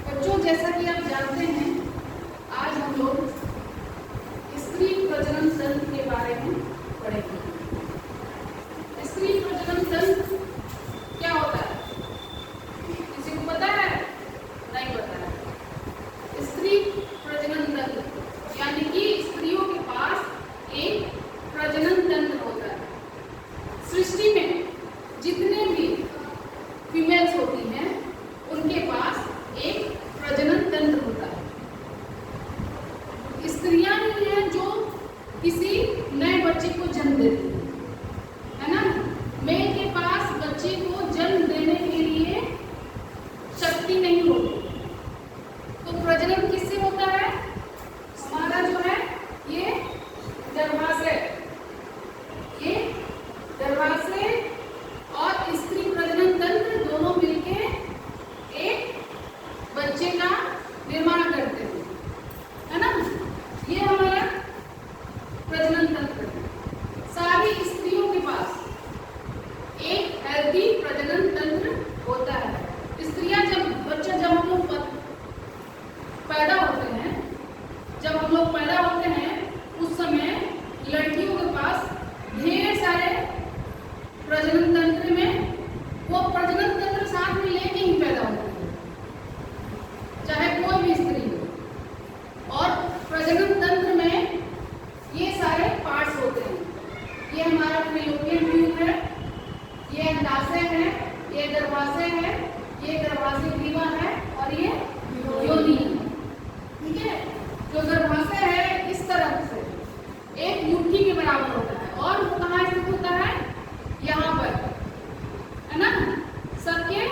बच्चों, जैसा कि आप जानते हैं, आज हम लोग स्त्री प्रजनन तंत्र के बारे में पढ़ेंगे। स्त्री प्रजनन तंत्र क्या होता है? किसी को पता है? नहीं पता है। स्त्री प्रजनन तंत्र यानी कि स्त्रियों के पास एक प्रजनन तंत्र होता है। सृष्टि में जितने भी फीमेल्स होती हैं उनके पास एक प्रजनन तंत्र होता है। स्त्रियां ही हैं जो किसी नए बच्चे को जन्म देती हैं, है ना। मेल के पास बच्चे को जन्म देने के लिए शक्ति नहीं होती, तो प्रजनन किससे होता है? हमारा जो है ये गर्भाशय, ये गर्भाशय और स्त्री प्रजनन तंत्र दोनों मिलके एक बच्चे का निर्माण करते हैं, है ना। ये हमारा प्रजनन तंत्र है। सारी स्त्रियों के पास एक हेल्दी प्रजनन तंत्र होता है। स्त्रियां जब हम लोग पैदा होते हैं, उस समय लड़कियों के पास ढेर सारे प्रजनन तंत्र में वो प्रजनन तंत्र साथ में लेके ही पैदा होती है, चाहे कोई भी स्त्री हो। और प्रजनन तंत्र में ये सारे पार्ट्स होते हैं। ये हमारा फैलोपियन ट्यूब है, ये अंडाशय है, ये गर्भाशय है, ये गर्भाशय ग्रीवा है और ये योनि है। ठीक है। जो गर्भाशय है इस तरफ से एक मुट्ठी के बराबर होता है और वो कहाँ स्थित होता है? यहाँ पर, है ना। सबके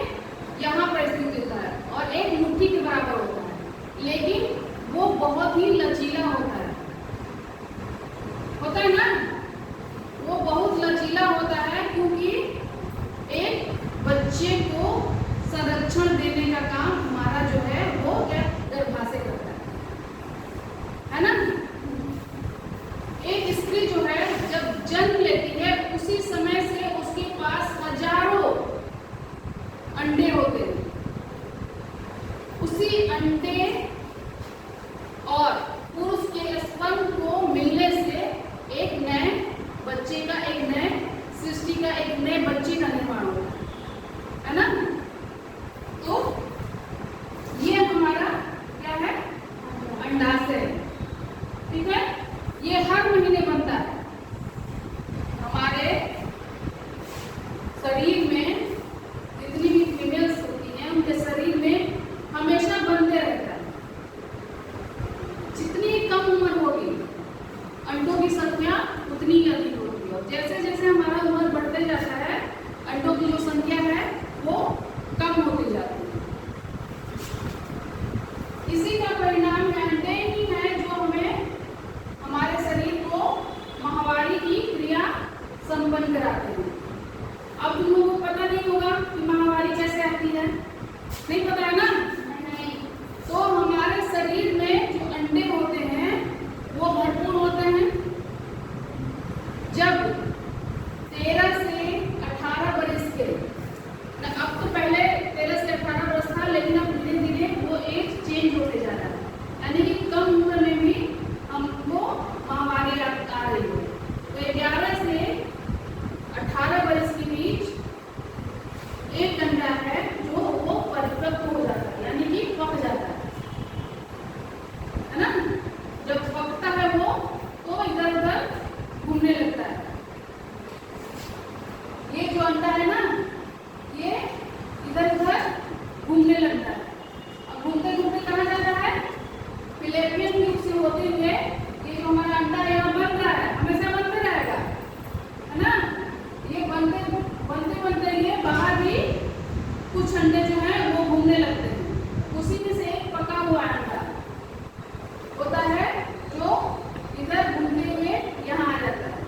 यहाँ पर स्थित होता है और एक मुट्ठी के बराबर होता है, लेकिन वो बहुत ही लचीला होता है ना। वो बहुत लचीला होता है क्योंकि एक बच्चे को संरक्षण देने का काम हमारा जो है वो गर्भाशय करता है ना। एक स्त्री जो है जब जन्म लेती है उसी समय से उसके पास हजारों अंडे होते हैं। उसी अंडे और पुरुष के स्पर्म को मिलने से एक नए बच्चे का, एक नए सृष्टि का, एक नए बच्चे का निर्माण होता है ना। तो ये हमारा क्या है? अंडाशय। ठीक है। ये हर महीने बनता है। हमारे शरीर में जितनी भी फीमेल्स होती हैं उनके शरीर में हमेशा बनते रहता है। जितनी कम उम्र होगी अंडों की संख्या उतनी ही अधिक होती है, और जैसे जैसे हमारा उम्र बढ़ते जाता है अंडों की जो संख्या है वो कम होती जाती है। इसी का परिणाम अंडे ही है जो हमें हमारे शरीर को माहवारी की क्रिया संपन्न कराते हैं। अब तुम लोगों को पता नहीं होगा कि माहवारी कैसे आती है, नहीं पता है ना। तो हमारे शरीर में जो अंडे होते हैं वो भरपूर होते हैं। जब 13 से 18 वर्ष के, अब तो पहले 13 से 18 वर्ष था, लेकिन अब धीरे धीरे वो एज चेंज होते जा रहा है, यानी कि कम उम्र में भी हमको माहवारी आ रही है। तो 11 से 18 वर्ष के बीच एक अंडा है जो वो परिपक्व हो जाता है, यानी कि पक जाता है ना। जब पकता है वो तो इधर उधर घूमने लगता है। ये जो अंडा है ना ये इधर उधर घूमने लगता है। अब घूमते घूमते कहाँ जाता है? फैलोपियन ट्यूब से होते हुए ये जो हमारा अंडा यहाँ बन रहा है, हमेशा बनते रहेगा, है ना। ये बनते ये बाहर भी कुछ अंडे जो हैं वो घूमने लगते हैं। उसी में से एक पका हुआ अंडा होता है जो इधर घूमते हुए यहाँ आ जाता है।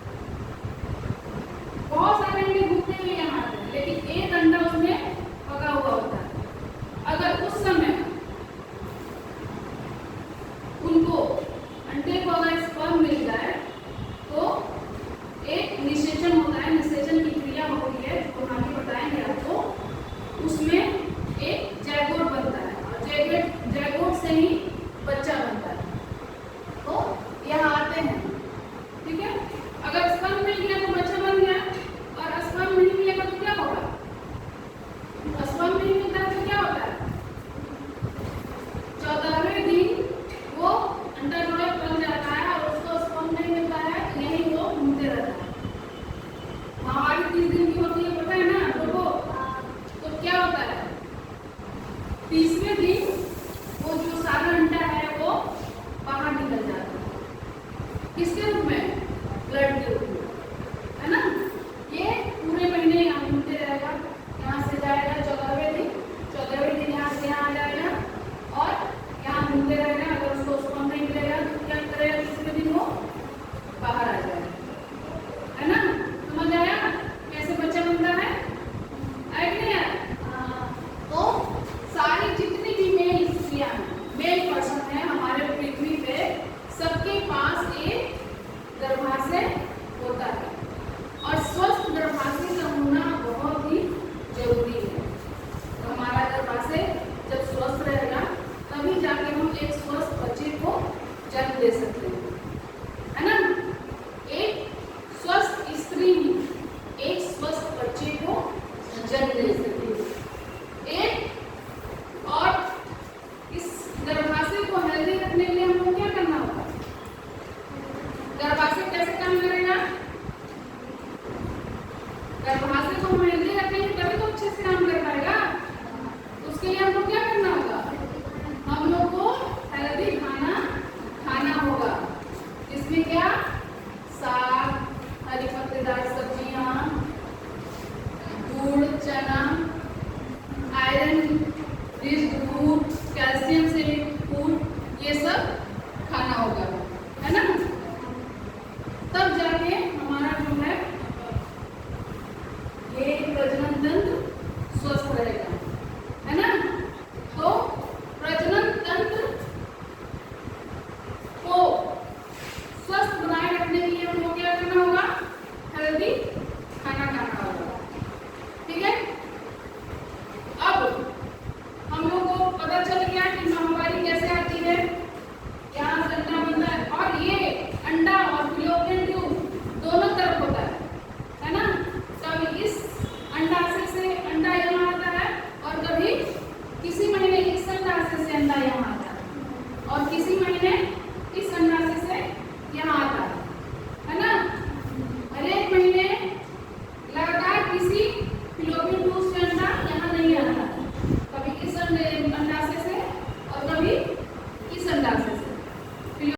बहुत सारे अंडे घूमते हुए यहाँ आते हैं, लेकिन एक अंडा उसमें पका हुआ होता है। अगर उस दिन वो जो सारा अंडा है वो बाहर निकल जाता है। किसके रूप में? ब्लड के रूप में, है ना। ये पूरे महीने यहाँ घूमते रहेगा, यहाँ से जाएगा 14वें दिन, 14वें दिन यहाँ से यहाँ आ जाएगा और यहाँ घूमते रहेगा। अगर उसको स्पर्म नहीं मिलेगा तो क्या करेगा? दूसरे दिन वो बाहर आ जाएगा, है ना। समझ आया कैसे बच्चा बनता है? आया कि नहीं आया? तो सारी जितनी भी मेल स्त्रियां मेल पर्सन है हमारे पृथ्वी पे, सबके पास एक गर्भाशय होता है और स्वस्थ गर्भाशय का होना बहुत ही जरूरी है। तो हमारा गर्भाशय जब स्वस्थ रहेगा तभी जाके हम एक स्वस्थ बच्चे को जन्म दे सकते हैं, है ना। एक स्वस्थ स्त्री ही एक स्वस्थ बच्चे को जन्म दे सकती है। एक और इस गर्भाशय को हेल्दी रखने के लिए हमको क्या करना होगा? गर्भाशय कैसे काम करेगा? गर्भाशय को हम हेल्दी रखेंगे तभी तो अच्छे से काम कर पाएगा। उसके लिए हमको क्या करना होगा? हम लोग को हेल्दी खाना खाना होगा, जिसमें क्या? साग, हरी पत्तेदार सब्जियां, गुड़, चना, आयरन रिच दूध, कैल्शियम से फूड, ये सब खाना होगा, है ना। तब जाके हमारा जो है ये प्रजनन तंत्र स्वस्थ रहेगा, है ना। तो प्रजनन तंत्र को स्वस्थ बनाए रखने के लिए हमको क्या करना होगा? हेल्दी खाना खाना होगा, ठीक है। अब हम लोग को पता चल गया कि